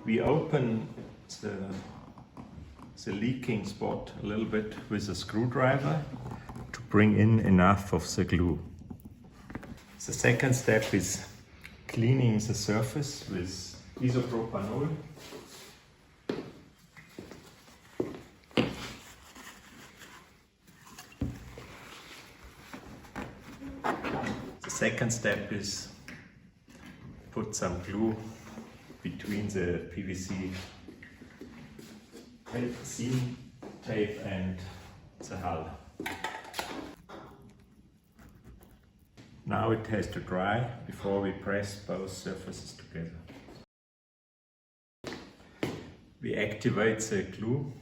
We open the leaking spot a little bit with a screwdriver to bring in enough of the glue. The second step is cleaning the surface with isopropanol. The second step is put some glue between the PVC seam tape and the hull. Now it has to dry before we press both surfaces together. We activate the glue.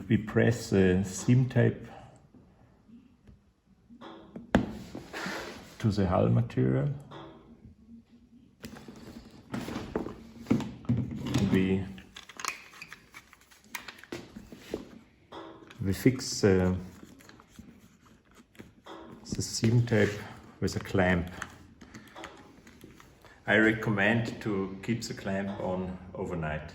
We press the seam tape to the hull material. We fix the seam tape with a clamp. I recommend to keep the clamp on overnight.